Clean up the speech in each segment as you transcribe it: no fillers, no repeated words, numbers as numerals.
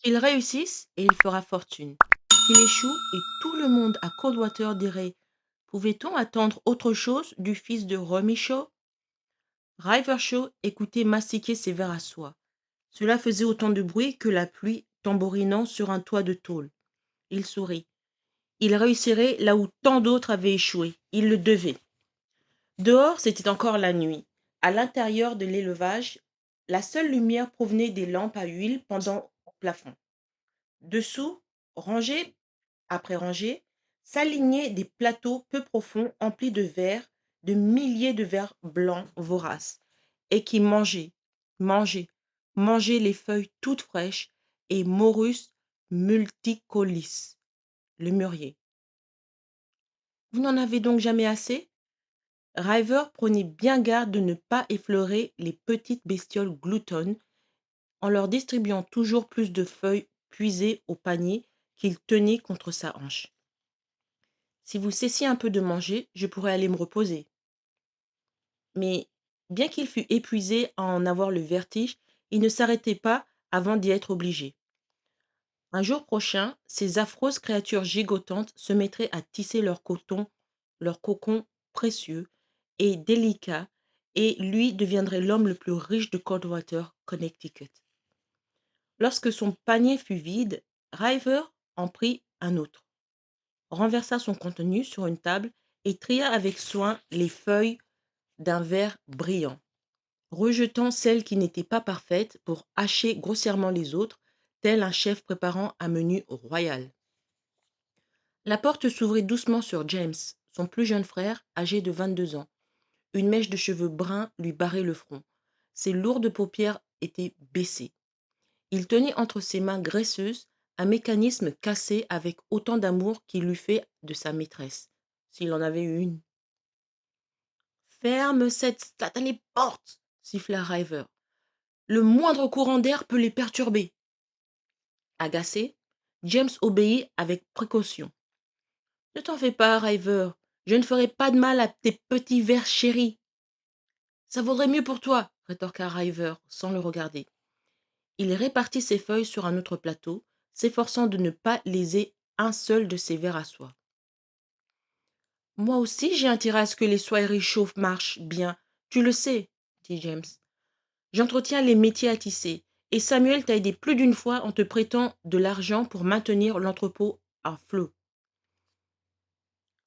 Qu'il réussisse et il fera fortune. Qu'il échoue et tout le monde à Coldwater dirait: pouvait-on attendre autre chose du fils de Romichaud? Rivershaw écoutait mastiquer ses vers à soie. Cela faisait autant de bruit que la pluie tambourinant sur un toit de tôle. Il sourit. Il réussirait là où tant d'autres avaient échoué. Il le devait. Dehors, c'était encore la nuit. À l'intérieur de l'élevage, la seule lumière provenait des lampes à huile pendant au plafond. Dessous, rangées après rangées, s'alignaient des plateaux peu profonds emplis de vers, de milliers de vers blancs voraces, et qui mangeaient, mangeaient, mangeaient les feuilles toutes fraîches et Morus multicolis, le mûrier. Vous n'en avez donc jamais assez? River prenait bien garde de ne pas effleurer les petites bestioles gloutonnes en leur distribuant toujours plus de feuilles puisées au panier qu'il tenait contre sa hanche. Si vous cessiez un peu de manger, je pourrais aller me reposer. Mais bien qu'il fût épuisé à en avoir le vertige, il ne s'arrêtait pas avant d'y être obligé. Un jour prochain, ces affreuses créatures gigotantes se mettraient à tisser leur cocon précieux et délicat, et lui deviendrait l'homme le plus riche de Coldwater, Connecticut. Lorsque son panier fut vide, River en prit un autre, renversa son contenu sur une table et tria avec soin les feuilles d'un vert brillant, rejetant celles qui n'étaient pas parfaites pour hacher grossièrement les autres, tel un chef préparant un menu royal. La porte s'ouvrit doucement sur James, son plus jeune frère, âgé de 22 ans. Une mèche de cheveux bruns lui barrait le front. Ses lourdes paupières étaient baissées. Il tenait entre ses mains graisseuses un mécanisme cassé avec autant d'amour qu'il eût fait de sa maîtresse, s'il en avait eu une. Ferme cette satanée porte, siffla River. Le moindre courant d'air peut les perturber. Agacé, James obéit avec précaution. Ne t'en fais pas, River. Je ne ferai pas de mal à tes petits vers chéris. Ça vaudrait mieux pour toi, rétorqua River sans le regarder. Il répartit ses feuilles sur un autre plateau, s'efforçant de ne pas léser un seul de ses vers à soie. Moi aussi, j'ai intérêt à ce que les soieries chauffes marchent bien. Tu le sais, dit James. J'entretiens les métiers à tisser, et Samuel t'a aidé plus d'une fois en te prêtant de l'argent pour maintenir l'entrepôt à flot.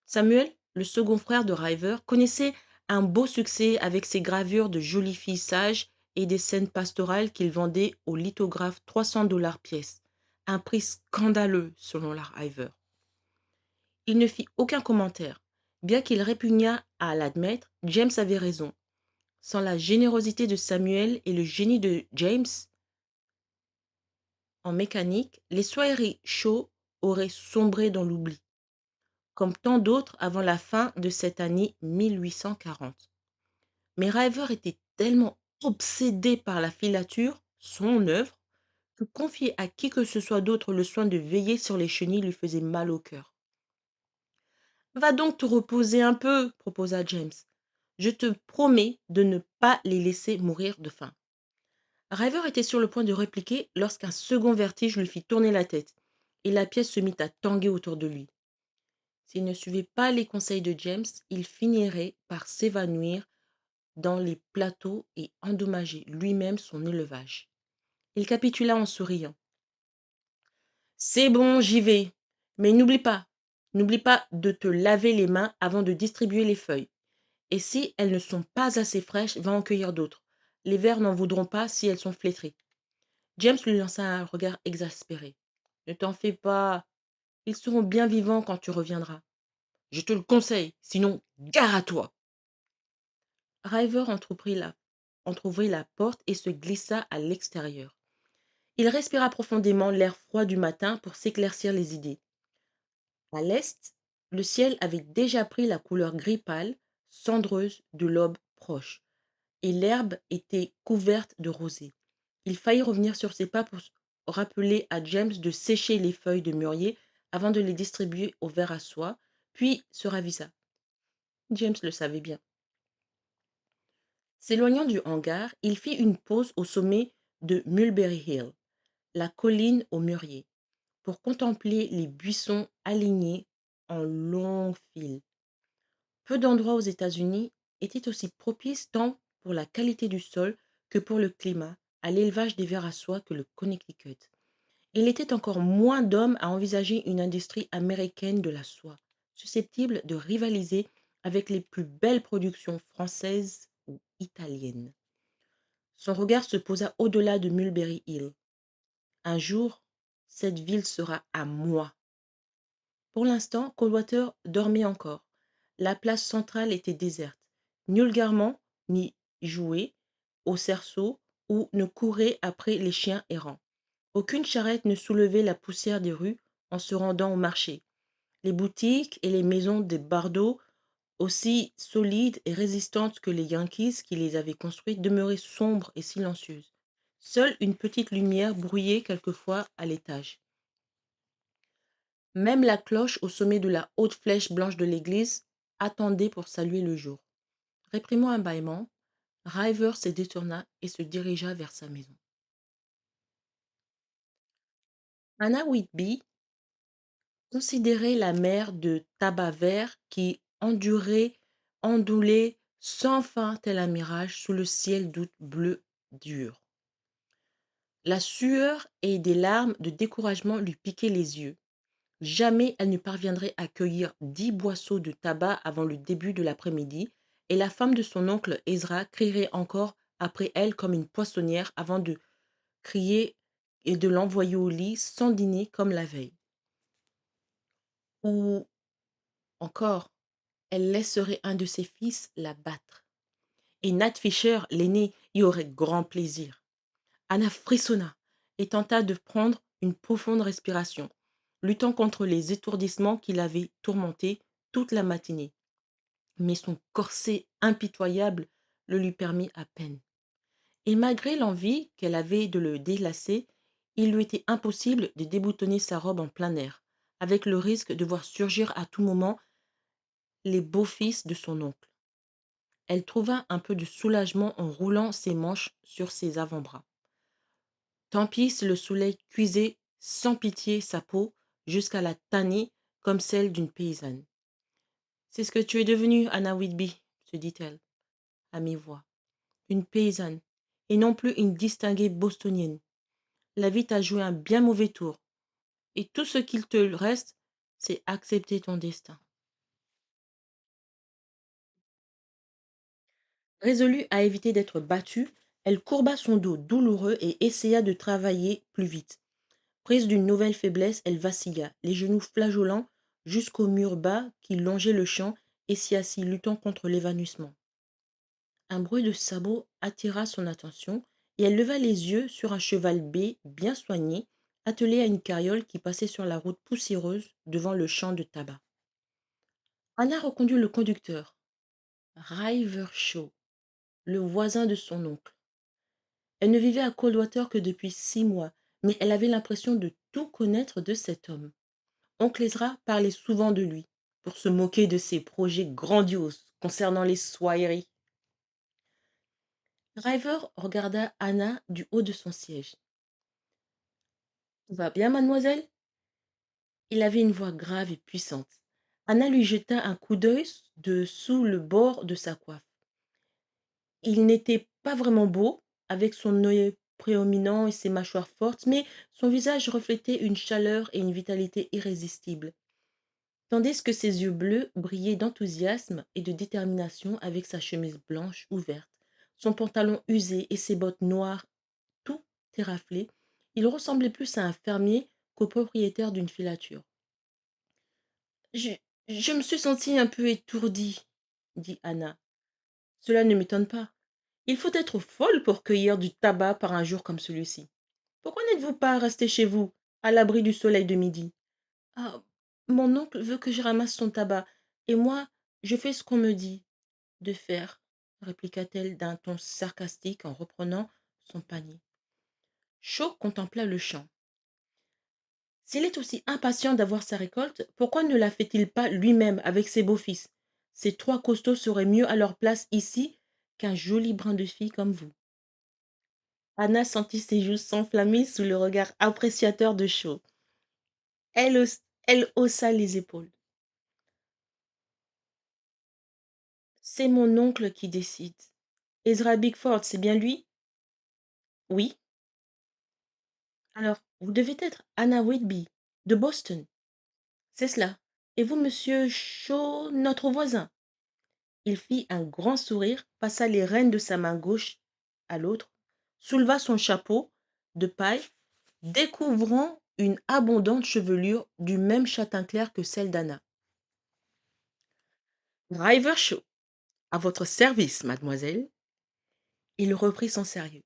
Samuel, le second frère de River, connaissait un beau succès avec ses gravures de jolies filles sages et des scènes pastorales qu'il vendait au lithographe 300 $ pièce, un prix scandaleux selon la River. Il ne fit aucun commentaire. Bien qu'il répugnât à l'admettre, James avait raison. Sans la générosité de Samuel et le génie de James en mécanique, les soieries Shaw auraient sombré dans l'oubli, comme tant d'autres avant la fin de cette année 1840. Mais River était tellement obsédé par la filature, son œuvre, que confier à qui que ce soit d'autre le soin de veiller sur les chenilles lui faisait mal au cœur. Va donc te reposer un peu, proposa James. Je te promets de ne pas les laisser mourir de faim. River était sur le point de répliquer lorsqu'un second vertige lui fit tourner la tête, et la pièce se mit à tanguer autour de lui. S'il ne suivait pas les conseils de James, il finirait par s'évanouir dans les plateaux et endommager lui-même son élevage. Il capitula en souriant. C'est bon, j'y vais. Mais n'oublie pas de te laver les mains avant de distribuer les feuilles. Et si elles ne sont pas assez fraîches, va en cueillir d'autres. Les vers n'en voudront pas si elles sont flétries. James lui lança un regard exaspéré. Ne t'en fais pas. Ils seront bien vivants quand tu reviendras. Je te le conseille, sinon gare à toi. River entr'ouvrit la porte et se glissa à l'extérieur. Il respira profondément l'air froid du matin pour s'éclaircir les idées. À l'est, le ciel avait déjà pris la couleur gris pâle, cendreuse de l'aube proche, et l'herbe était couverte de rosée. Il faillit revenir sur ses pas pour rappeler à James de sécher les feuilles de mûrier avant de les distribuer au ver à soie, puis se ravisa. James le savait bien. S'éloignant du hangar, il fit une pause au sommet de Mulberry Hill. la colline aux mûriers pour contempler les buissons alignés en longues files. Peu d'endroits aux États-Unis étaient aussi propices tant pour la qualité du sol que pour le climat à l'élevage des vers à soie que le Connecticut. Il était encore moins d'hommes à envisager une industrie américaine de la soie, susceptible de rivaliser avec les plus belles productions françaises ou italiennes. Son regard se posa au-delà de Mulberry Hill. Un jour, cette ville sera à moi. Pour l'instant, Coldwater dormait encore. La place centrale était déserte. Nul garement n'y jouait au cerceau ou ne courait après les chiens errants. Aucune charrette ne soulevait la poussière des rues en se rendant au marché. Les boutiques et les maisons des bardeaux, aussi solides et résistantes que les Yankees qui les avaient construites, demeuraient sombres et silencieuses. Seule une petite lumière brouillait quelquefois à l'étage. Même la cloche au sommet de la haute flèche blanche de l'église attendait pour saluer le jour. Réprimant un bâillement, River se détourna et se dirigea vers sa maison. Anna Whitby considérait la mer de tabac vert qui ondulait sans fin tel un mirage sous le ciel d'août bleu dur. La sueur et des larmes de découragement lui piquaient les yeux. Jamais elle ne parviendrait à cueillir 10 boisseaux de tabac avant le début de l'après-midi, et la femme de son oncle Ezra crierait encore après elle comme une poissonnière avant de crier et de l'envoyer au lit sans dîner comme la veille. Ou encore, elle laisserait un de ses fils la battre. Et Nat Fisher, l'aîné, y aurait grand plaisir. Anna frissonna et tenta de prendre une profonde respiration, luttant contre les étourdissements qui l'avaient tourmentée toute la matinée. Mais son corset impitoyable le lui permit à peine. Et malgré l'envie qu'elle avait de le délacer, il lui était impossible de déboutonner sa robe en plein air, avec le risque de voir surgir à tout moment les beaux-fils de son oncle. Elle trouva un peu de soulagement en roulant ses manches sur ses avant-bras. Tant pis si le soleil cuisait sans pitié sa peau jusqu'à la tanner comme celle d'une paysanne. C'est ce que tu es devenue, Anna Whitby, se dit-elle, à mi-voix. Une paysanne, et non plus une distinguée bostonienne. La vie t'a joué un bien mauvais tour, et tout ce qu'il te reste, c'est accepter ton destin. Résolue à éviter d'être battue, elle courba son dos douloureux et essaya de travailler plus vite. Prise d'une nouvelle faiblesse, elle vacilla, les genoux flageolants jusqu'au mur bas qui longeait le champ et s'y assit luttant contre l'évanouissement. Un bruit de sabots attira son attention et elle leva les yeux sur un cheval bai bien soigné, attelé à une carriole qui passait sur la route poussiéreuse devant le champ de tabac. Anna reconduit le conducteur, Rivershaw, le voisin de son oncle. Elle ne vivait à Coldwater que depuis 6 mois, mais elle avait l'impression de tout connaître de cet homme. Oncle Ezra parlait souvent de lui, pour se moquer de ses projets grandioses concernant les soieries. River regarda Anna du haut de son siège. Tout va bien, mademoiselle? Il avait une voix grave et puissante. Anna lui jeta un coup d'œil de sous le bord de sa coiffe. Il n'était pas vraiment beau, avec son œil prééminent et ses mâchoires fortes, mais son visage reflétait une chaleur et une vitalité irrésistibles, tandis que ses yeux bleus brillaient d'enthousiasme et de détermination avec sa chemise blanche ouverte, son pantalon usé et ses bottes noires tout éraflées. Il ressemblait plus à un fermier qu'au propriétaire d'une filature. Je, je me suis sentie un peu étourdie, dit Anna. Cela ne m'étonne pas. Il faut être folle pour cueillir du tabac par un jour comme celui-ci. Pourquoi n'êtes-vous pas resté chez vous, à l'abri du soleil de midi? Ah, mon oncle veut que je ramasse son tabac, et moi, je fais ce qu'on me dit de faire, répliqua-t-elle d'un ton sarcastique en reprenant son panier. Shaw contempla le champ. S'il est aussi impatient d'avoir sa récolte, pourquoi ne la fait-il pas lui-même avec ses beaux-fils? Ces 3 costauds seraient mieux à leur place ici qu'un joli brin de fille comme vous. Anna sentit ses joues s'enflammer sous le regard appréciateur de Shaw. Elle haussa les épaules. C'est mon oncle qui décide. Ezra Bickford, c'est bien lui? Oui. Alors, vous devez être Anna Whitby, de Boston. C'est cela. Et vous, monsieur Shaw, notre voisin? Il fit un grand sourire, passa les rênes de sa main gauche à l'autre, souleva son chapeau de paille, découvrant une abondante chevelure du même châtain clair que celle d'Anna. Driver Shaw, à votre service, mademoiselle. Il reprit son sérieux.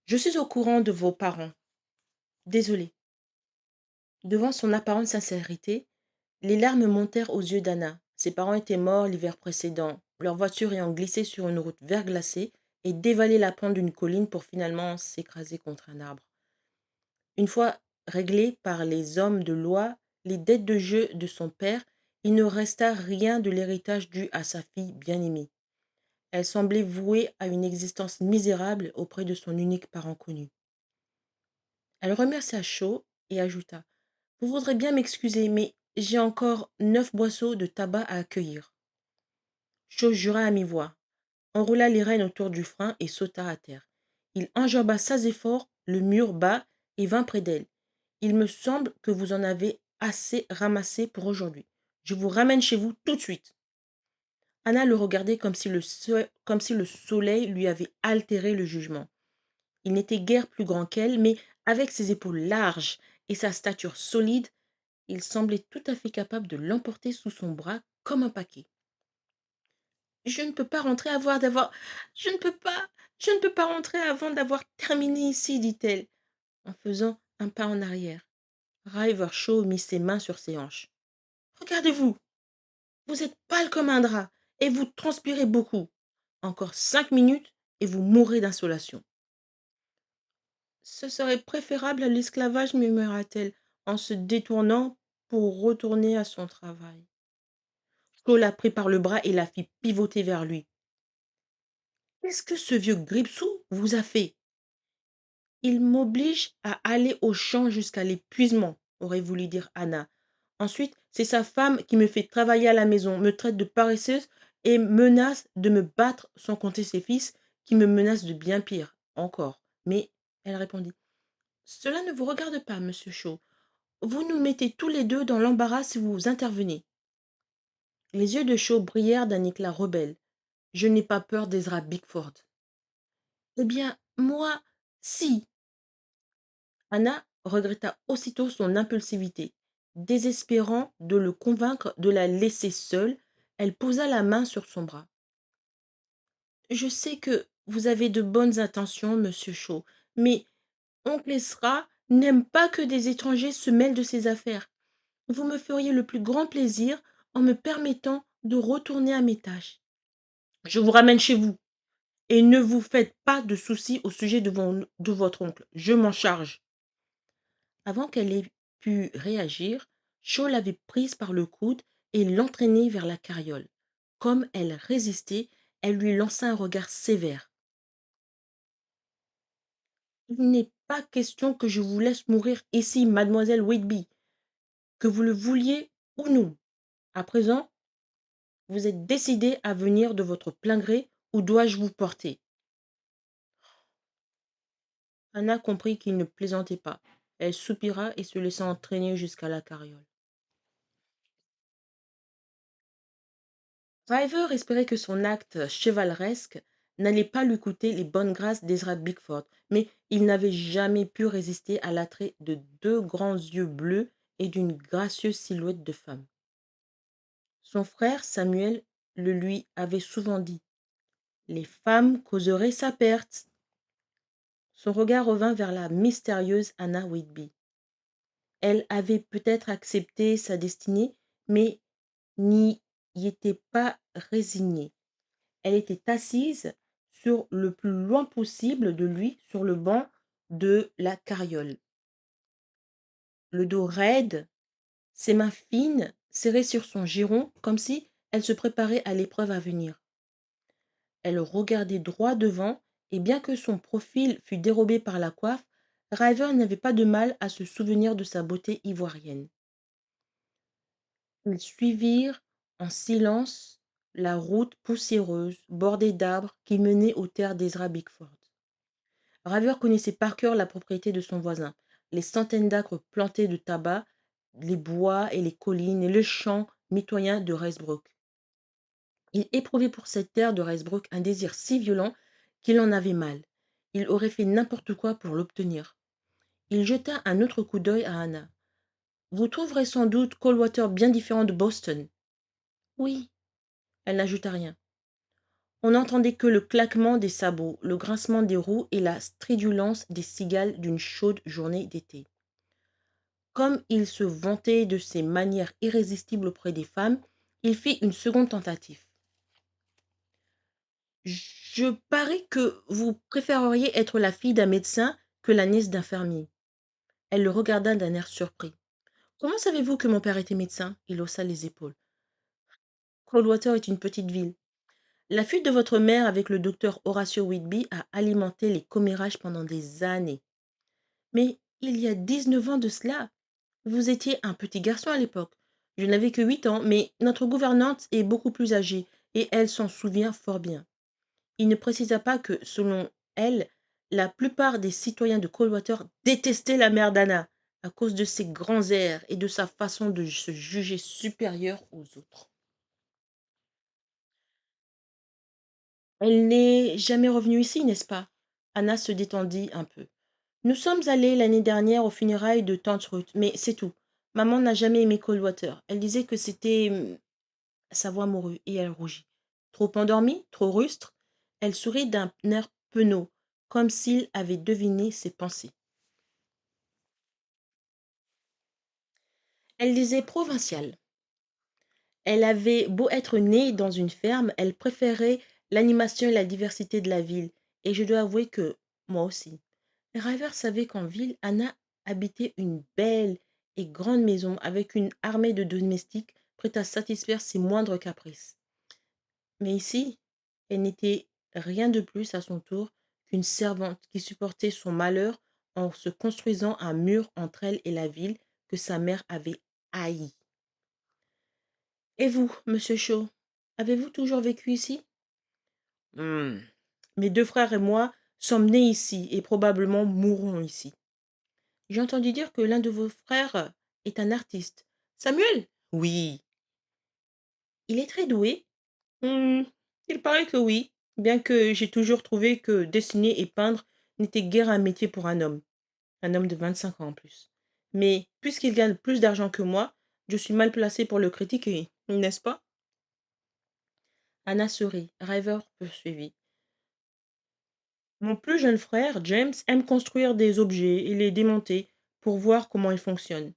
Je suis au courant de vos parents. Désolé. Devant son apparente sincérité, les larmes montèrent aux yeux d'Anna. Ses parents étaient morts l'hiver précédent, leur voiture ayant glissé sur une route verglacée et dévalé la pente d'une colline pour finalement s'écraser contre un arbre. Une fois réglées par les hommes de loi les dettes de jeu de son père, il ne resta rien de l'héritage dû à sa fille bien-aimée. Elle semblait vouée à une existence misérable auprès de son unique parent connu. Elle remercia Shaw et ajouta: Vous voudrez bien m'excuser, mais j'ai encore 9 boisseaux de tabac à accueillir. Shaw jura à mi-voix, enroula les rênes autour du frein et sauta à terre. Il enjamba sans effort le mur bas et vint près d'elle. Il me semble que vous en avez assez ramassé pour aujourd'hui. Je vous ramène chez vous tout de suite. Anna le regardait comme si le soleil lui avait altéré le jugement. Il n'était guère plus grand qu'elle, mais avec ses épaules larges et sa stature solide, il semblait tout à fait capable de l'emporter sous son bras comme un paquet. Je ne peux pas rentrer avant d'avoir. Je ne peux pas rentrer avant d'avoir terminé ici, dit-elle, en faisant un pas en arrière. River Shaw mit ses mains sur ses hanches. Regardez-vous, vous êtes pâle comme un drap et vous transpirez beaucoup. Encore 5 minutes et vous mourrez d'insolation. Ce serait préférable à l'esclavage, murmura-t-elle, en se détournant pour retourner à son travail. Shaw la prit par le bras et la fit pivoter vers lui. Qu'est-ce que ce vieux Gripsou vous a fait? Il m'oblige à aller au champ jusqu'à l'épuisement, aurait voulu dire Anna. Ensuite, c'est sa femme qui me fait travailler à la maison, me traite de paresseuse et menace de me battre, sans compter ses fils, qui me menacent de bien pire, encore. Mais, elle répondit, cela ne vous regarde pas, monsieur Shaw. Vous nous mettez tous les deux dans l'embarras si vous intervenez. Les yeux de Shaw brillèrent d'un éclat rebelle. Je n'ai pas peur d'Ezra Bickford. Eh bien, moi, si. Anna regretta aussitôt son impulsivité. Désespérant de le convaincre de la laisser seule, elle posa la main sur son bras. Je sais que vous avez de bonnes intentions, monsieur Shaw, mais oncle Ezra n'aime pas que des étrangers se mêlent de ses affaires. Vous me feriez le plus grand plaisir en me permettant de retourner à mes tâches. Je vous ramène chez vous, et ne vous faites pas de soucis au sujet de votre oncle. Je m'en charge. Avant qu'elle ait pu réagir, Shaw l'avait prise par le coude et l'entraînait vers la carriole. Comme elle résistait, elle lui lança un regard sévère. Il n'est pas question que je vous laisse mourir ici, mademoiselle Whitby, que vous le vouliez ou non. À présent, vous êtes décidée à venir de votre plein gré ou dois-je vous porter? Anna comprit qu'il ne plaisantait pas. Elle soupira et se laissa entraîner jusqu'à la carriole. Driver espérait que son acte chevaleresque n'allait pas lui coûter les bonnes grâces d'Ezra Bickford, mais il n'avait jamais pu résister à l'attrait de 2 grands yeux bleus et d'une gracieuse silhouette de femme. Son frère Samuel le lui avait souvent dit. Les femmes causeraient sa perte. Son regard revint vers la mystérieuse Anna Whitby. Elle avait peut-être accepté sa destinée, mais n'y était pas résignée. Elle était assise sur le plus loin possible de lui, sur le banc de la carriole. Le dos raide, ses mains fines serrées sur son giron, comme si elle se préparait à l'épreuve à venir. Elle regardait droit devant Et bien que son profil fût dérobé par la coiffe, River n'avait pas de mal à se souvenir de sa beauté ivoirienne. Ils suivirent en silence la route poussiéreuse, bordée d'arbres, qui menait aux terres d'Ezra Bickford. River connaissait par cœur la propriété de son voisin, les centaines d'acres plantés de tabac, les bois et les collines et le champ mitoyen de Ricebrook. Il éprouvait pour cette terre de Ricebrook un désir si violent qu'il en avait mal. Il aurait fait n'importe quoi pour l'obtenir. Il jeta un autre coup d'œil à Anna. Vous trouverez sans doute Coldwater bien différent de Boston. Oui, elle n'ajouta rien. On n'entendait que le claquement des sabots, le grincement des roues et la stridulance des cigales d'une chaude journée d'été. Comme il se vantait de ses manières irrésistibles auprès des femmes, il fit une seconde tentative. Je parie que vous préféreriez être la fille d'un médecin que la nièce d'un fermier. Elle le regarda d'un air surpris. Comment savez-vous que mon père était médecin? Il haussa les épaules. Coldwater est une petite ville. La fuite de votre mère avec le docteur Horatio Whitby a alimenté les commérages pendant des années. Mais il y a 19 ans de cela. Vous étiez un petit garçon à l'époque. Je n'avais que 8 ans, mais notre gouvernante est beaucoup plus âgée et elle s'en souvient fort bien. Il ne précisa pas que, selon elle, la plupart des citoyens de Coldwater détestaient la mère d'Anna à cause de ses grands airs et de sa façon de se juger supérieure aux autres. Elle n'est jamais revenue ici, n'est-ce pas? Anna se détendit un peu. Nous sommes allés l'année dernière aux funérailles de tante Ruth, mais c'est tout. Maman n'a jamais aimé Coldwater. Elle disait que c'était... Sa voix mourut et elle rougit. Trop endormie? Trop rustre? Elle sourit d'un air penaud, comme s'il avait deviné ses pensées. Elle disait provinciale. Elle avait beau être née dans une ferme, elle préférait l'animation et la diversité de la ville, et je dois avouer que moi aussi. River savait qu'en ville, Anna habitait une belle et grande maison avec une armée de domestiques prêts à satisfaire ses moindres caprices. Mais ici, elle n'était rien de plus à son tour qu'une servante qui supportait son malheur en se construisant un mur entre elle et la ville que sa mère avait haïe. Et vous, monsieur Shaw, avez-vous toujours vécu ici? Hmm. Mes deux frères et moi sommes nés ici et probablement mourrons ici. J'ai entendu dire que l'un de vos frères est un artiste. Samuel? Oui. Il est très doué? Hmm, il paraît que oui, bien que j'ai toujours trouvé que dessiner et peindre n'était guère un métier pour un homme de 25 ans en plus. Mais puisqu'il gagne plus d'argent que moi, je suis mal placée pour le critiquer, n'est-ce pas? Anna sourit. River poursuivit. Mon plus jeune frère, James, aime construire des objets et les démonter pour voir comment ils fonctionnent.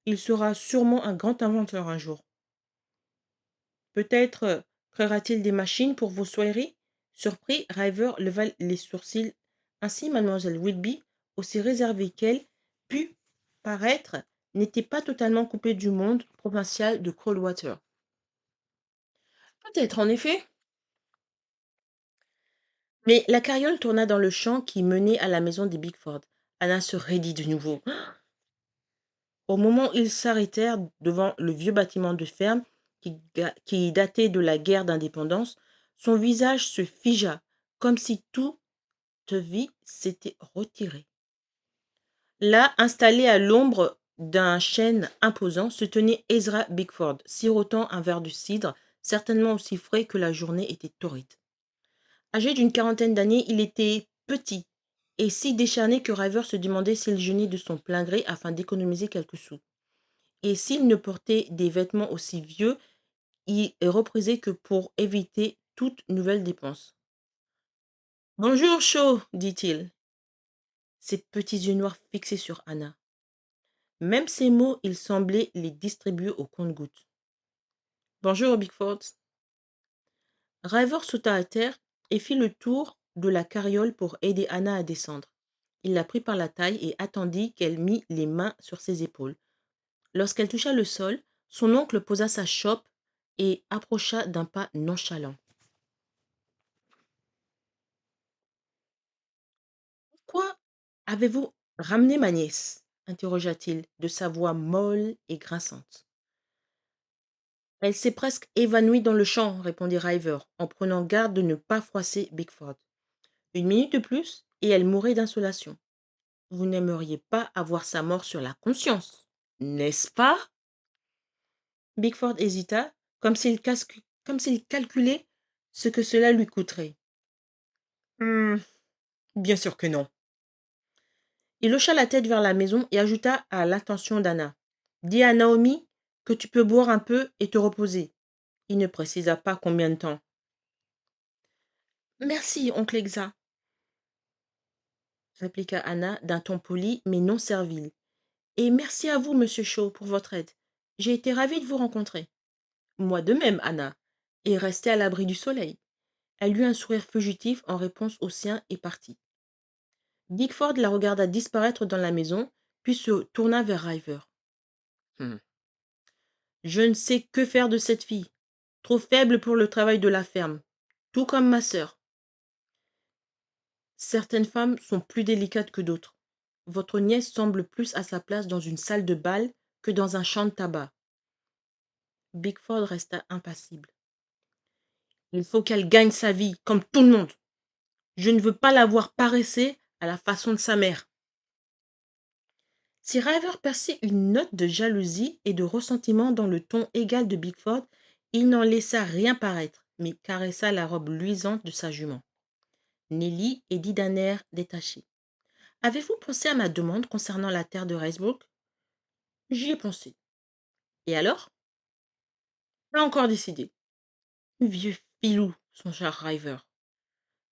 Il sera sûrement un grand inventeur un jour. Peut-être créera-t-il des machines pour vos soieries? Surpris, River leva les sourcils. Ainsi, mademoiselle Whitby, aussi réservée qu'elle put paraître, n'était pas totalement coupée du monde provincial de Coldwater. Peut-être, en effet. Mais la carriole tourna dans le champ qui menait à la maison des Bickford. Anna se raidit de nouveau. Au moment où ils s'arrêtèrent devant le vieux bâtiment de ferme qui datait de la guerre d'indépendance, son visage se figea, comme si toute vie s'était retirée. Là, installé à l'ombre d'un chêne imposant, se tenait Ezra Bickford, sirotant un verre de cidre, certainement aussi frais que la journée était torride. Âgé d'une quarantaine d'années, il était petit et si décharné que River se demandait s'il jeûnait de son plein gré afin d'économiser quelques sous. Et s'il ne portait des vêtements aussi vieux, il reprisait que pour éviter toute nouvelle dépense. Bonjour, Shaw, dit-il, ses petits yeux noirs fixés sur Anna. Même ces mots, il semblait les distribuer au compte-gouttes. Bonjour, Bickford. River sauta à terre et fit le tour de la carriole pour aider Anna à descendre. Il la prit par la taille et attendit qu'elle mît les mains sur ses épaules. Lorsqu'elle toucha le sol, son oncle posa sa chope et approcha d'un pas nonchalant. Avez-vous ramené ma nièce? Interrogea-t-il de sa voix molle et grinçante. Elle s'est presque évanouie dans le champ, répondit Ryver, en prenant garde de ne pas froisser Bickford. Une minute de plus, et elle mourrait d'insolation. Vous n'aimeriez pas avoir sa mort sur la conscience, n'est-ce pas? Bickford hésita, comme s'il calculait ce que cela lui coûterait. Hmm, bien sûr que non. Il hocha la tête vers la maison et ajouta à l'attention d'Anna. Dis à Naomi que tu peux boire un peu et te reposer. Il ne précisa pas combien de temps. Merci, oncle Exa, répliqua Anna d'un ton poli mais non servile. Et merci à vous, monsieur Shaw, pour votre aide. J'ai été ravie de vous rencontrer. Moi de même, Anna, et restée à l'abri du soleil. Elle eut un sourire fugitif en réponse au sien et partit. Bickford la regarda disparaître dans la maison, puis se tourna vers Ryver. Hmm. Je ne sais que faire de cette fille. Trop faible pour le travail de la ferme, tout comme ma sœur. Certaines femmes sont plus délicates que d'autres. Votre nièce semble plus à sa place dans une salle de bal que dans un champ de tabac. Bickford resta impassible. Il faut qu'elle gagne sa vie, comme tout le monde. Je ne veux pas la voir paresser à la façon de sa mère. Si Ryver perçut une note de jalousie et de ressentiment dans le ton égal de Bickford, il n'en laissa rien paraître, mais caressa la robe luisante de sa jument. Nelly et dit d'un air détaché. Avez-vous pensé à ma demande concernant la terre de Ricebrook? J'y ai pensé. Et alors? Pas encore décidé. Vieux filou, songea Ryver.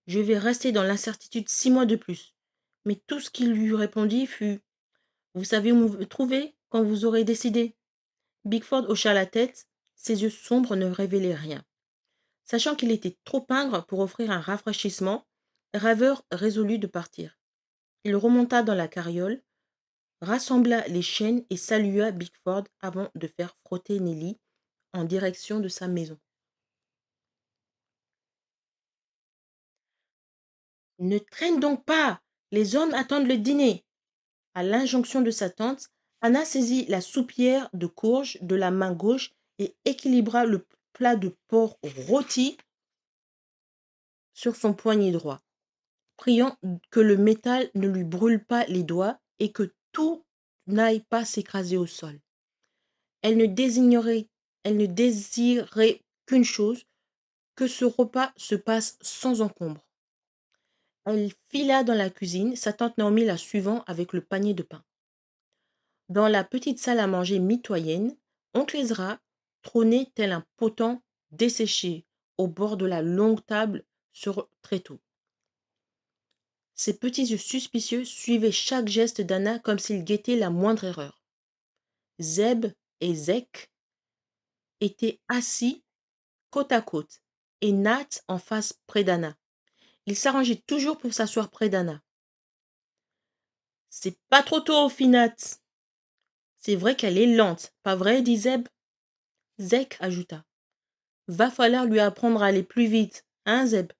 Je vais rester dans l'incertitude 6 mois de plus. Mais tout ce qu'il lui répondit fut vous savez où me trouver quand vous aurez décidé. Bickford hocha la tête, ses yeux sombres ne révélaient rien. Sachant qu'il était trop pingre pour offrir un rafraîchissement, Ryver résolut de partir. Il remonta dans la carriole, rassembla les chaînes et salua Bickford avant de faire frotter Nelly en direction de sa maison. Ne traîne donc pas! Les hommes attendent le dîner! À l'injonction de sa tante, Anna saisit la soupière de courge de la main gauche et équilibra le plat de porc rôti sur son poignet droit, priant que le métal ne lui brûle pas les doigts et que tout n'aille pas s'écraser au sol. Elle ne désignerait, elle ne désirait qu'une chose, que ce repas se passe sans encombre. Elle fila dans la cuisine, sa tante Naomi la suivant avec le panier de pain. Dans la petite salle à manger mitoyenne, oncle Ezra trônait tel un potent desséché au bord de la longue table sur tréteau. Ses petits yeux suspicieux suivaient chaque geste d'Anna comme s'ils guettaient la moindre erreur. Zeb et Zek étaient assis côte à côte et Nat en face près d'Anna. Il s'arrangeait toujours pour s'asseoir près d'Anna. C'est pas trop tôt, Finat. C'est vrai qu'elle est lente, pas vrai, dit Zeb. Zek ajouta. Va falloir lui apprendre à aller plus vite, hein, Zeb?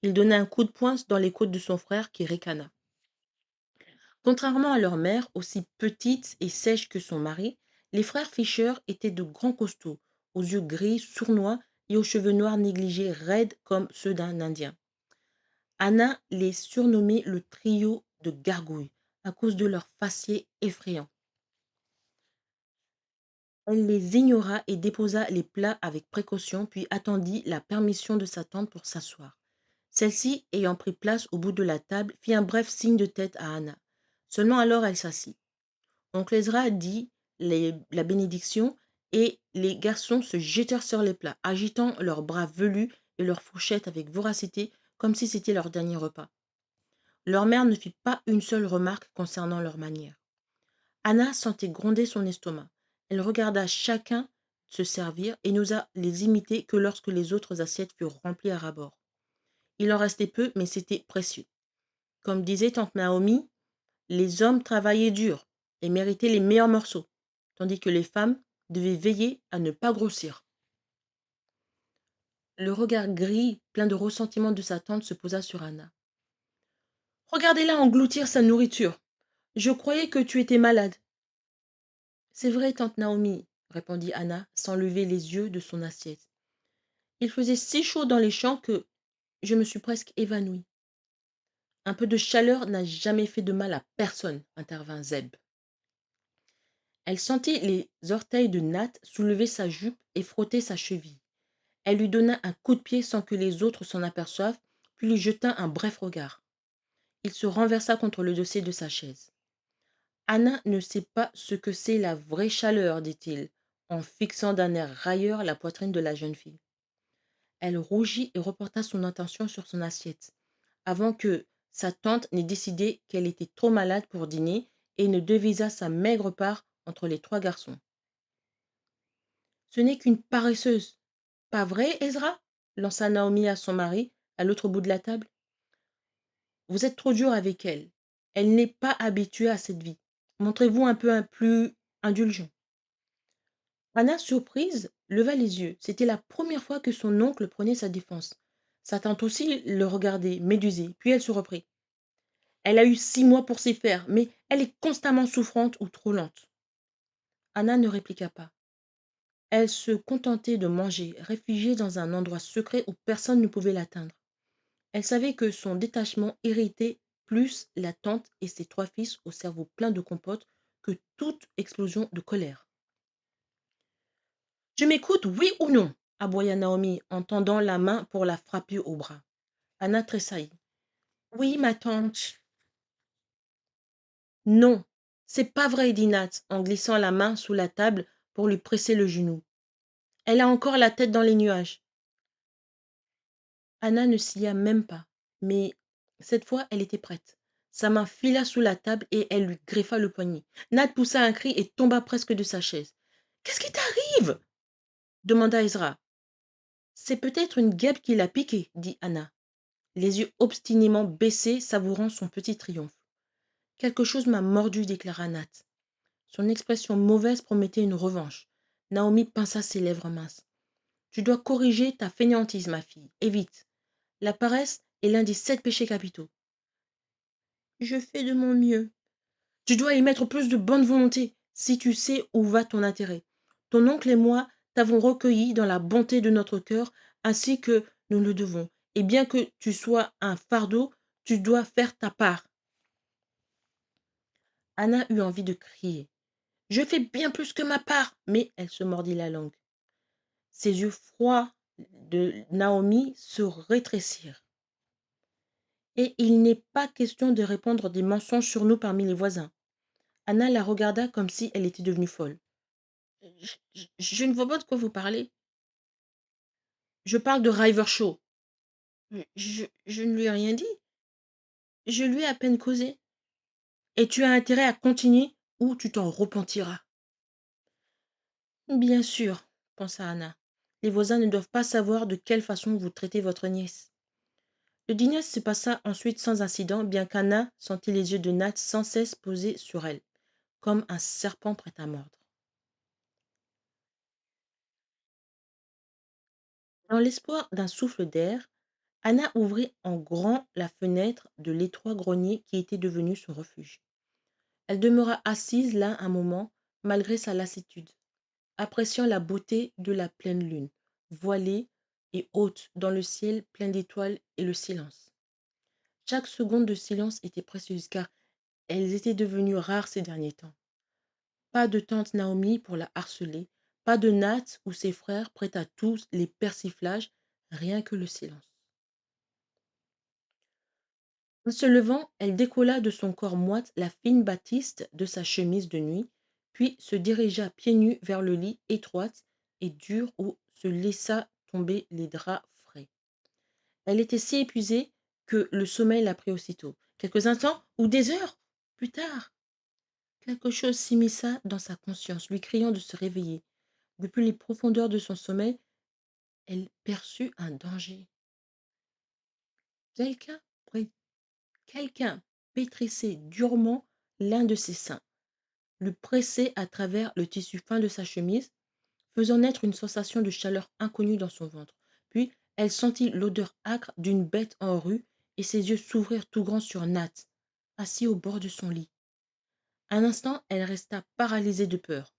Il donna un coup de poing dans les côtes de son frère qui ricana. Contrairement à leur mère, aussi petite et sèche que son mari, les frères Fisher étaient de grands costauds, aux yeux gris, sournois et aux cheveux noirs négligés raides comme ceux d'un Indien. Anna les surnommait le trio de gargouilles à cause de leur faciès effrayant. Elle les ignora et déposa les plats avec précaution, puis attendit la permission de sa tante pour s'asseoir. Celle-ci, ayant pris place au bout de la table, fit un bref signe de tête à Anna. Seulement alors elle s'assit. Oncle Ezra dit la bénédiction et les garçons se jetèrent sur les plats, agitant leurs bras velus et leurs fourchettes avec voracité, comme si c'était leur dernier repas. Leur mère ne fit pas une seule remarque concernant leur manière. Anna sentait gronder son estomac. Elle regarda chacun se servir et n'osa les imiter que lorsque les autres assiettes furent remplies à ras-bord. Il en restait peu, mais c'était précieux. Comme disait tante Naomi, les hommes travaillaient dur et méritaient les meilleurs morceaux, tandis que les femmes devaient veiller à ne pas grossir. Le regard gris, plein de ressentiment de sa tante se posa sur Anna. Regardez-la engloutir sa nourriture. Je croyais que tu étais malade. C'est vrai, tante Naomi, répondit Anna, sans lever les yeux de son assiette. Il faisait si chaud dans les champs que je me suis presque évanouie. Un peu de chaleur n'a jamais fait de mal à personne, intervint Zeb. Elle sentit les orteils de Nat soulever sa jupe et frotter sa cheville. Elle lui donna un coup de pied sans que les autres s'en aperçoivent, puis lui jeta un bref regard. Il se renversa contre le dossier de sa chaise. Anna ne sait pas ce que c'est la vraie chaleur, dit-il, en fixant d'un air railleur la poitrine de la jeune fille. Elle rougit et reporta son attention sur son assiette, avant que sa tante n'ait décidé qu'elle était trop malade pour dîner et ne devisa sa maigre part entre les trois garçons. Ce n'est qu'une paresseuse. Pas vrai, Ezra? Lança Naomi à son mari, à l'autre bout de la table. Vous êtes trop dur avec elle. Elle n'est pas habituée à cette vie. Montrez-vous un peu plus indulgent. Anna, surprise, leva les yeux. C'était la première fois que son oncle prenait sa défense. Sa tante aussi le regardait, médusée, puis elle se reprit. Elle a eu 6 mois pour s'y faire, mais elle est constamment souffrante ou trop lente. Anna ne répliqua pas. Elle se contentait de manger, réfugiée dans un endroit secret où personne ne pouvait l'atteindre. Elle savait que son détachement irritait plus la tante et ses trois fils au cerveau plein de compote que toute explosion de colère. Je m'écoute, oui ou non? Aboya Naomi en tendant la main pour la frapper au bras. Anna tressaillit. Oui, ma tante. Non, c'est pas vrai, dit Nat en glissant la main sous la table pour lui presser le genou. Elle a encore la tête dans les nuages. Anna ne cilla même pas, mais cette fois elle était prête. Sa main fila sous la table et elle lui greffa le poignet. Nat poussa un cri et tomba presque de sa chaise. Qu'est-ce qui t'arrive? Demanda Ezra. C'est peut-être une guêpe qui l'a piqué, dit Anna, les yeux obstinément baissés, savourant son petit triomphe. Quelque chose m'a mordu, déclara Nat. Son expression mauvaise promettait une revanche. Naomi pinça ses lèvres minces. Tu dois corriger ta fainéantise, ma fille, et vite. La paresse est l'un des 7 péchés capitaux. Je fais de mon mieux. Tu dois y mettre plus de bonne volonté, si tu sais où va ton intérêt. Ton oncle et moi t'avons recueilli dans la bonté de notre cœur, ainsi que nous le devons. Et bien que tu sois un fardeau, tu dois faire ta part. Anna eut envie de crier. Je fais bien plus que ma part, mais elle se mordit la langue. Ses yeux froids de Naomi se rétrécirent. Et il n'est pas question de répandre des mensonges sur nous parmi les voisins. Anna la regarda comme si elle était devenue folle. Je ne vois pas de quoi vous parlez. Je parle de Rivershaw. Je ne lui ai rien dit. Je lui ai à peine causé. Et tu as intérêt à continuer ou tu t'en repentiras. Bien sûr, pensa Anna. Les voisins ne doivent pas savoir de quelle façon vous traitez votre nièce. Le dîner se passa ensuite sans incident, bien qu'Anna sentit les yeux de Nat sans cesse posés sur elle, comme un serpent prêt à mordre. Dans l'espoir d'un souffle d'air, Anna ouvrit en grand la fenêtre de l'étroit grenier qui était devenu son refuge. Elle demeura assise là un moment, malgré sa lassitude, appréciant la beauté de la pleine lune, voilée et haute dans le ciel plein d'étoiles et le silence. Chaque seconde de silence était précieuse, car elles étaient devenues rares ces derniers temps. Pas de tante Naomi pour la harceler, pas de Nat ou ses frères prêts à tous les persiflages, rien que le silence. En se levant, elle décolla de son corps moite la fine batiste de sa chemise de nuit, puis se dirigea pieds nus vers le lit étroite et dur où se laissa tomber les draps frais. Elle était si épuisée que le sommeil la prit aussitôt. Quelques instants ou des heures plus tard, quelque chose s'immisça dans sa conscience, lui criant de se réveiller. Depuis les profondeurs de son sommeil, elle perçut un danger. Quelqu'un Quelqu'un pétrissait durement l'un de ses seins, le pressait à travers le tissu fin de sa chemise, faisant naître une sensation de chaleur inconnue dans son ventre. Puis elle sentit l'odeur âcre d'une bête en rue et ses yeux s'ouvrirent tout grands sur Nat, assis au bord de son lit. Un instant, elle resta paralysée de peur.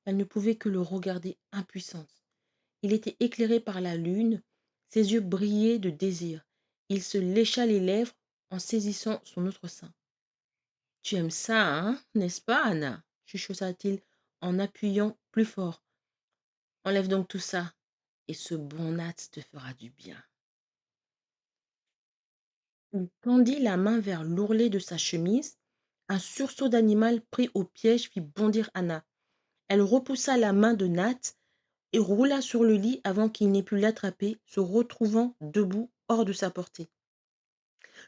Elle ne pouvait que le regarder impuissante. Il était éclairé par la lune, ses yeux brillaient de désir. Il se lécha les lèvres en saisissant son autre sein. Tu aimes ça, hein, n'est-ce pas, Anna chuchota-t-il en appuyant plus fort. Enlève donc tout ça, et ce bon Nat te fera du bien. Il tendit la main vers l'ourlet de sa chemise. Un sursaut d'animal pris au piège fit bondir Anna. Elle repoussa la main de Nat et roula sur le lit avant qu'il n'ait pu l'attraper, se retrouvant debout hors de sa portée.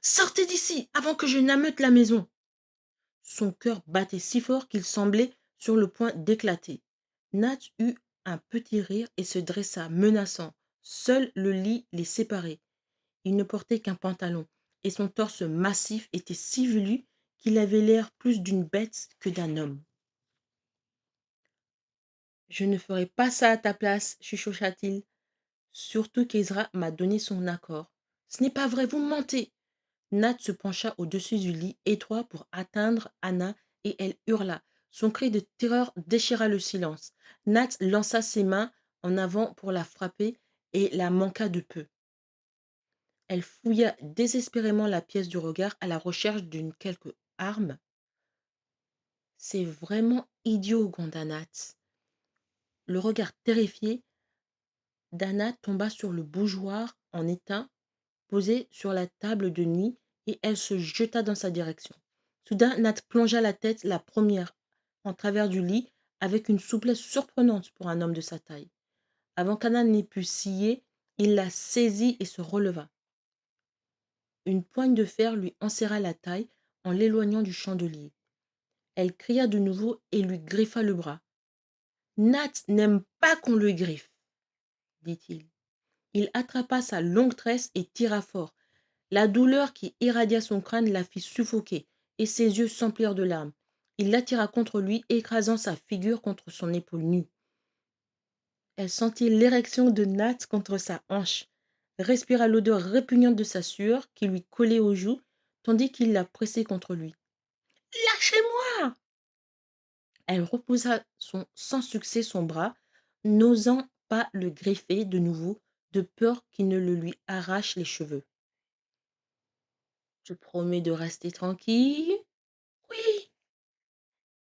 Sortez d'ici avant que je n'ameute la maison. Son cœur battait si fort qu'il semblait sur le point d'éclater. Nat eut un petit rire et se dressa, menaçant. Seul le lit les séparait. Il ne portait qu'un pantalon, et son torse massif était si velu qu'il avait l'air plus d'une bête que d'un homme. Je ne ferai pas ça à ta place, chuchota-t-il. Surtout qu'Ezra m'a donné son accord. Ce n'est pas vrai, vous mentez. Nat se pencha au-dessus du lit étroit pour atteindre Anna et elle hurla. Son cri de terreur déchira le silence. Nat lança ses mains en avant pour la frapper et la manqua de peu. Elle fouilla désespérément la pièce du regard à la recherche d'une quelque arme. C'est vraiment idiot, gronda Nat. Le regard terrifié d'Anna tomba sur le bougeoir en étain posé sur la table de nuit et elle se jeta dans sa direction. Soudain, Nat plongea la tête la première en travers du lit avec une souplesse surprenante pour un homme de sa taille. Avant qu'Anna n'ait pu scier, il la saisit et se releva. Une poigne de fer lui enserra la taille en l'éloignant du chandelier. Elle cria de nouveau et lui griffa le bras. Nat n'aime pas qu'on le griffe, dit-il. Il attrapa sa longue tresse et tira fort. La douleur qui irradia son crâne la fit suffoquer, et ses yeux s'emplirent de larmes. Il l'attira contre lui, écrasant sa figure contre son épaule nue. Elle sentit l'érection de Nat contre sa hanche, respira l'odeur répugnante de sa sueur qui lui collait aux joues, tandis qu'il la pressait contre lui. « Lâchez-moi !» Elle repoussa sans succès son bras, n'osant pas le griffer de nouveau, de peur qu'il ne le lui arrache les cheveux. « Je promets de rester tranquille. » Oui.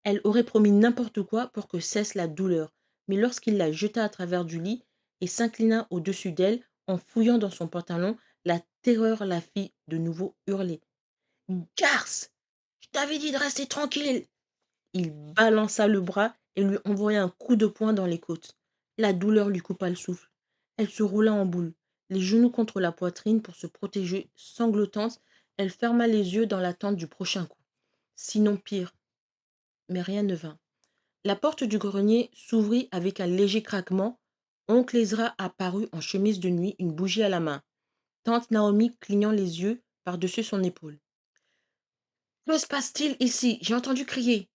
Elle aurait promis n'importe quoi pour que cesse la douleur, mais lorsqu'il la jeta à travers du lit et s'inclina au-dessus d'elle, en fouillant dans son pantalon, la terreur la fit de nouveau hurler. « Garce, je t'avais dit de rester tranquille !» Il balança le bras et lui envoya un coup de poing dans les côtes. La douleur lui coupa le souffle. Elle se roula en boule, les genoux contre la poitrine pour se protéger, sanglotante. Elle ferma les yeux dans l'attente du prochain coup. Sinon pire. Mais rien ne vint. La porte du grenier s'ouvrit avec un léger craquement. Oncle Ezra apparut en chemise de nuit, une bougie à la main. Tante Naomi clignant les yeux par-dessus son épaule. « Que se passe-t-il ici? J'ai entendu crier. »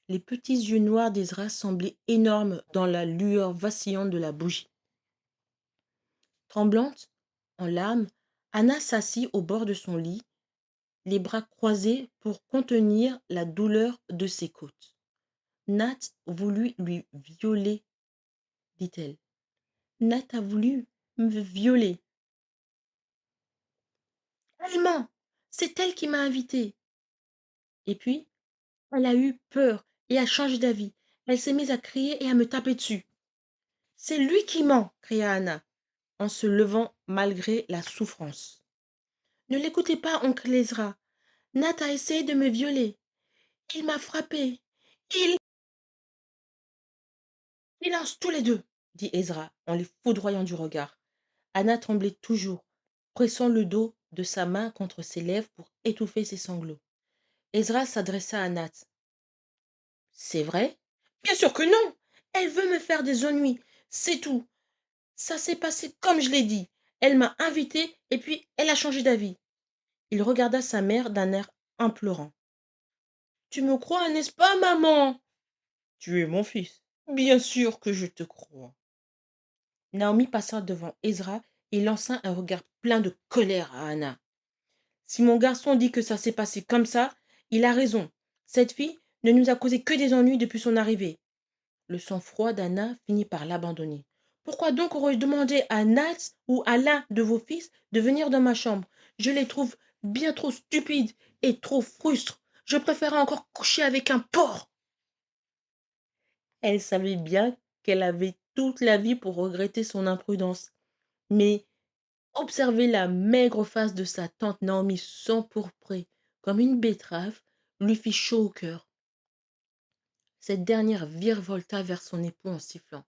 Les petits yeux noirs d'Ezra semblaient énormes dans la lueur vacillante de la bougie. Tremblante, en larmes, Anna s'assit au bord de son lit, les bras croisés pour contenir la douleur de ses côtes. Nat voulut lui violer, dit-elle. Nat a voulu me violer. Elle ment. C'est elle qui m'a invitée. Et puis, elle a eu peur et a changé d'avis. Elle s'est mise à crier et à me taper dessus. C'est lui qui ment, cria Anna, en se levant malgré la souffrance. Ne l'écoutez pas, oncle Ezra. Nat a essayé de me violer. Il m'a frappée. Il lance tous les deux, dit Ezra en les foudroyant du regard. Anna tremblait toujours, pressant le dos de sa main contre ses lèvres pour étouffer ses sanglots. Ezra s'adressa à Nat. C'est vrai? Bien sûr que non! Elle veut me faire des ennuis, c'est tout. Ça s'est passé comme je l'ai dit. Elle m'a invité et puis elle a changé d'avis. Il regarda sa mère d'un air implorant. Tu me crois, n'est-ce pas, maman? Tu es mon fils. Bien sûr que je te crois. Naomi passa devant Ezra et lança un regard plein de colère à Anna. Si mon garçon dit que ça s'est passé comme ça, il a raison. Cette fille ne nous a causé que des ennuis depuis son arrivée. Le sang-froid d'Anna finit par l'abandonner. Pourquoi donc aurais-je demandé à Nat ou à l'un de vos fils de venir dans ma chambre? Je les trouve bien trop stupides et trop frustres. Je préférerais encore coucher avec un porc. Elle savait bien qu'elle avait toute la vie pour regretter son imprudence. Mais observer la maigre face de sa tante Naomi s'empourprer comme une betterave lui fit chaud au cœur. Cette dernière virevolta vers son époux en sifflant.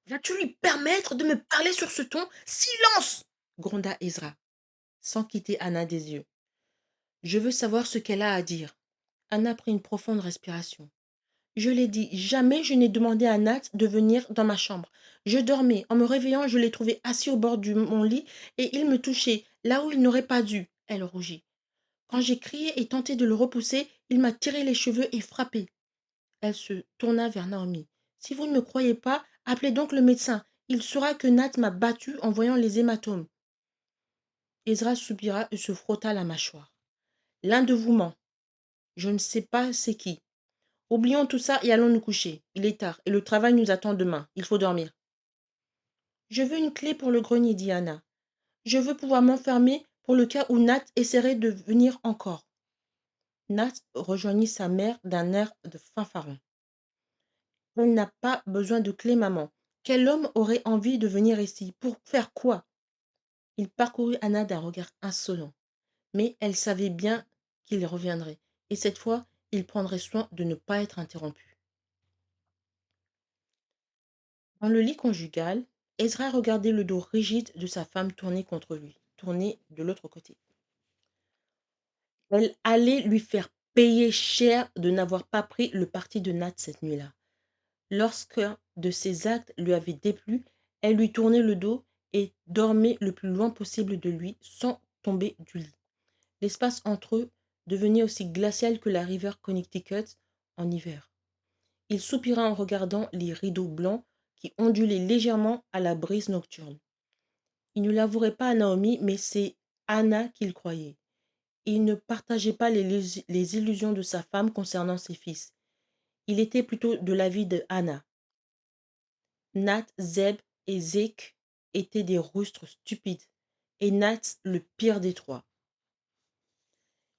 Vas-tu lui permettre de me parler sur ce ton? Silence! Gronda Ezra, sans quitter Anna des yeux. Je veux savoir ce qu'elle a à dire. Anna prit une profonde respiration. Je l'ai dit, jamais je n'ai demandé à Nat de venir dans ma chambre. Je dormais. En me réveillant, je l'ai trouvé assis au bord de mon lit et il me touchait, là où il n'aurait pas dû. Elle rougit. Quand j'ai crié et tenté de le repousser, il m'a tiré les cheveux et frappé. Elle se tourna vers Naomi. Si vous ne me croyez pas, appelez donc le médecin. Il saura que Nat m'a battue en voyant les hématomes. Ezra soupira et se frotta la mâchoire. L'un de vous ment. Je ne sais pas c'est qui. Oublions tout ça et allons nous coucher. Il est tard et le travail nous attend demain. Il faut dormir. Je veux une clé pour le grenier, dit Anna. Je veux pouvoir m'enfermer pour le cas où Nat essaierait de venir encore. Nat rejoignit sa mère d'un air de fanfaron. Elle n'a pas besoin de clé, maman. Quel homme aurait envie de venir ici? Pour faire quoi? Il parcourut Anna d'un regard insolent. Mais elle savait bien qu'il reviendrait. Et cette fois, il prendrait soin de ne pas être interrompu. Dans le lit conjugal, Ezra regardait le dos rigide de sa femme tourné contre lui, tourné de l'autre côté. Elle allait lui faire payer cher de n'avoir pas pris le parti de Nat cette nuit-là. Lorsqu'un de ses actes lui avait déplu, elle lui tournait le dos et dormait le plus loin possible de lui sans tomber du lit. L'espace entre eux devenait aussi glacial que la rivière Connecticut en hiver. Il soupira en regardant les rideaux blancs qui ondulaient légèrement à la brise nocturne. Il ne l'avouerait pas à Naomi, mais c'est Anna qu'il croyait. Il ne partageait pas les illusions de sa femme concernant ses fils. Il était plutôt de l'avis de Anna. Nat, Zeb et Zeke étaient des rustres stupides, et Nat le pire des trois.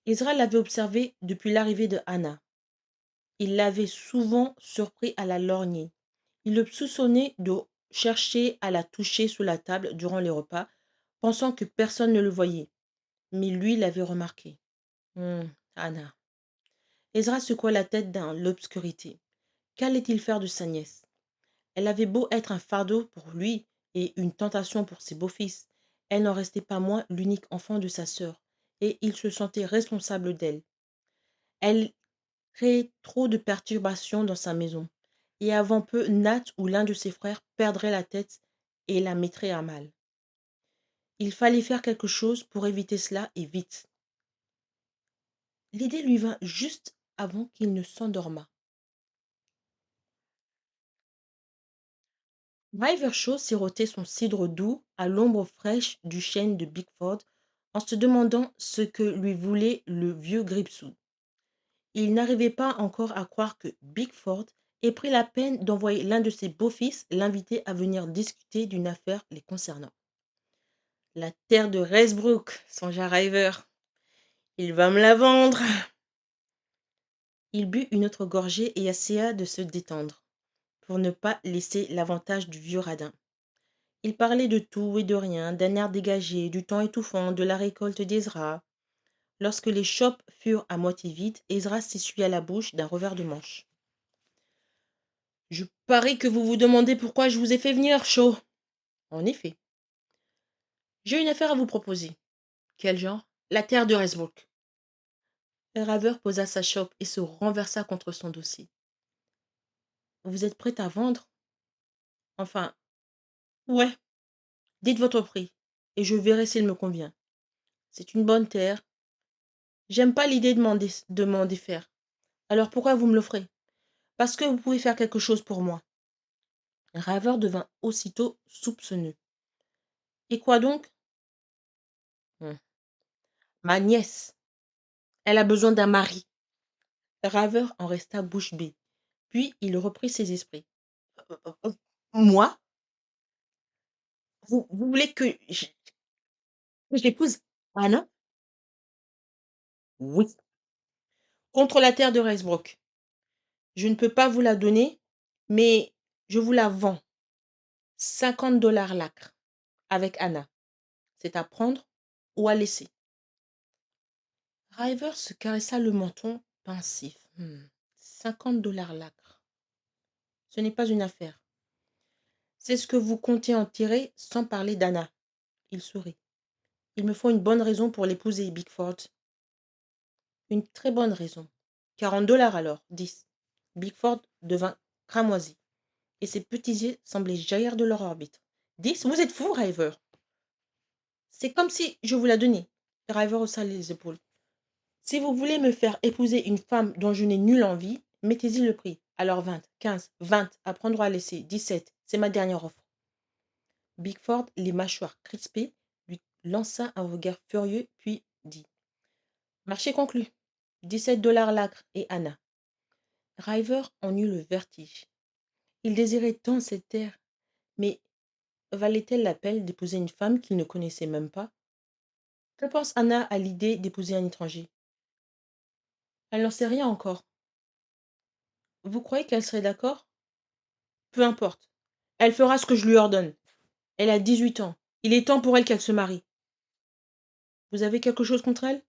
Ezra l'avait observé depuis l'arrivée de Anna. Il l'avait souvent surpris à la lorgnée. Il le soupçonnait de chercher à la toucher sous la table durant les repas, pensant que personne ne le voyait. Mais lui l'avait remarqué. Anna. Ezra secoua la tête dans l'obscurité. Qu'allait-il faire de sa nièce? Elle avait beau être un fardeau pour lui et une tentation pour ses beaux-fils, elle n'en restait pas moins l'unique enfant de sa sœur, et il se sentait responsable d'elle. Elle créait trop de perturbations dans sa maison, et avant peu Nat ou l'un de ses frères perdrait la tête et la mettrait à mal. Il fallait faire quelque chose pour éviter cela, et vite. L'idée lui vint juste avant qu'il ne s'endormât. Rivershaw sirotait son cidre doux à l'ombre fraîche du chêne de Bickford en se demandant ce que lui voulait le vieux Gripsou. Il n'arrivait pas encore à croire que Bickford ait pris la peine d'envoyer l'un de ses beaux-fils l'inviter à venir discuter d'une affaire les concernant. La terre de Resbrook, songea River. Il va me la vendre. Il but une autre gorgée et essaya de se détendre, pour ne pas laisser l'avantage du vieux radin. Il parlait de tout et de rien, d'un air dégagé, du temps étouffant, de la récolte d'Ezra. Lorsque les chopes furent à moitié vides, Ezra s'essuya la bouche d'un revers de manche. Je parie que vous vous demandez pourquoi je vous ai fait venir, Shaw. En effet. J'ai une affaire à vous proposer. Quel genre? La terre de Resbrook. Le raveur posa sa chope et se renversa contre son dossier. Vous êtes prête à vendre? Enfin, ouais. Dites votre prix, et je verrai s'il me convient. C'est une bonne terre. J'aime pas l'idée de m'en défaire. Alors pourquoi vous me l'offrez? Parce que vous pouvez faire quelque chose pour moi. Raveur devint aussitôt soupçonneux. Et quoi donc? Hum. Ma nièce, elle a besoin d'un mari. Raver en resta bouche bée. Puis il reprit ses esprits. Moi? Vous voulez que j'épouse Anna? Oui. Contre la terre de Ricebrook. Je ne peux pas vous la donner, mais je vous la vends. 50 $ l'acre, avec Anna. C'est à prendre ou à laisser. River se caressa le menton, pensif. 50 $ l'acre. Ce n'est pas une affaire. C'est ce que vous comptez en tirer sans parler d'Anna. Il sourit. Il me faut une bonne raison pour l'épouser, Bickford. Une très bonne raison. 40 $ alors, 10. Bickford devint cramoisi, et ses petits yeux semblaient jaillir de leur orbite. 10? Vous êtes fou, River. C'est comme si je vous la donnais. River haussa les épaules. Si vous voulez me faire épouser une femme dont je n'ai nulle envie, mettez-y le prix. Alors 20, 15, 20, à prendre ou à laisser, 17. C'est ma dernière offre. Bickford, les mâchoires crispées, lui lança un regard furieux, puis dit: Marché conclu. 17 $ l'acre et Anna. River en eut le vertige. Il désirait tant cette terre, mais valait-elle la peine d'épouser une femme qu'il ne connaissait même pas? Que pense Anna à l'idée d'épouser un étranger? Elle n'en sait rien encore. Vous croyez qu'elle serait d'accord? Peu importe. Elle fera ce que je lui ordonne. Elle a 18 ans. Il est temps pour elle qu'elle se marie. Vous avez quelque chose contre elle?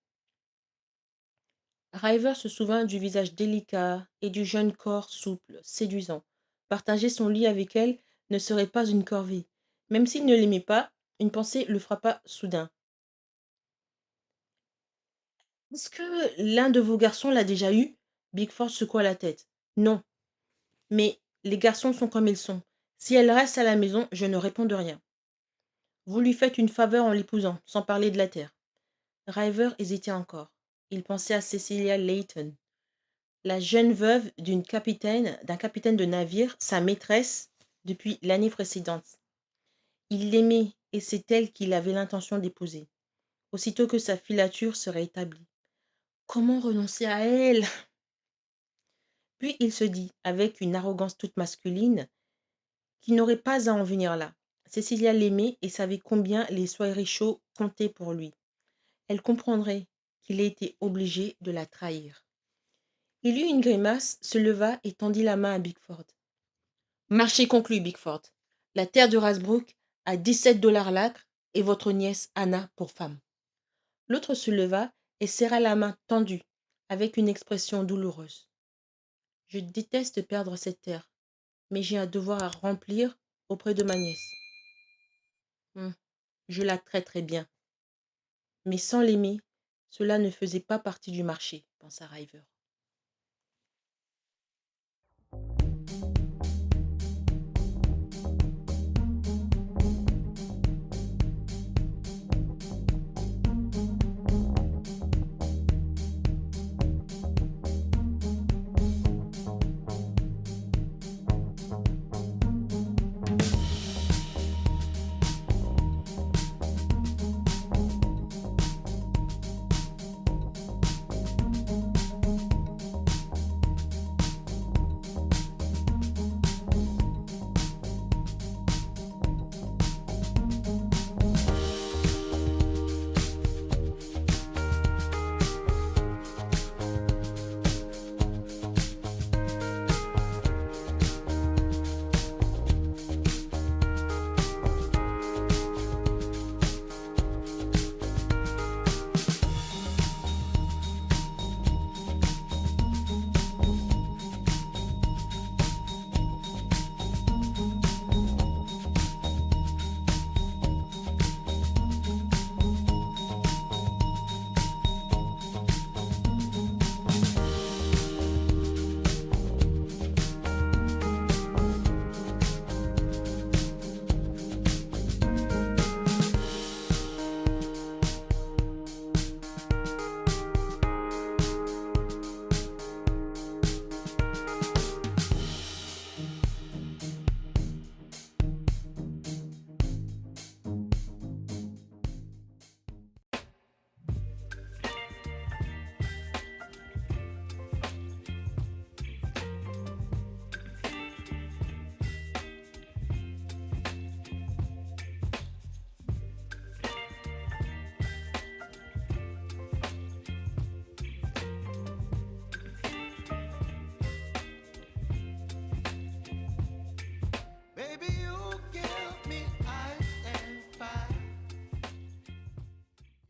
River se souvint du visage délicat et du jeune corps souple, séduisant. Partager son lit avec elle ne serait pas une corvée. Même s'il ne l'aimait pas, une pensée le frappa soudain. Est-ce que l'un de vos garçons l'a déjà eu? Bickford secoua la tête. Non, mais les garçons sont comme ils sont. Si elle reste à la maison, je ne réponds de rien. Vous lui faites une faveur en l'épousant, sans parler de la terre. River hésitait encore. Il pensait à Cecilia Layton, la jeune veuve d'un capitaine de navire, sa maîtresse depuis l'année précédente. Il l'aimait et c'est elle qu'il avait l'intention d'épouser, aussitôt que sa filature serait établie. Comment renoncer à elle? Puis il se dit, avec une arrogance toute masculine, qu'il n'aurait pas à en venir là. Cecilia l'aimait et savait combien les soirées chaudes comptaient pour lui. Elle comprendrait qu'il ait été obligé de la trahir. Il eut une grimace, se leva et tendit la main à Bickford. Marché conclu, Bickford. La terre de Rasbrook à 17 $ l'acre et votre nièce Anna pour femme. L'autre se leva et serra la main tendue, avec une expression douloureuse. Je déteste perdre cette terre, mais j'ai un devoir à remplir auprès de ma nièce. Je la traiterai bien. Mais sans l'aimer, cela ne faisait pas partie du marché, pensa River.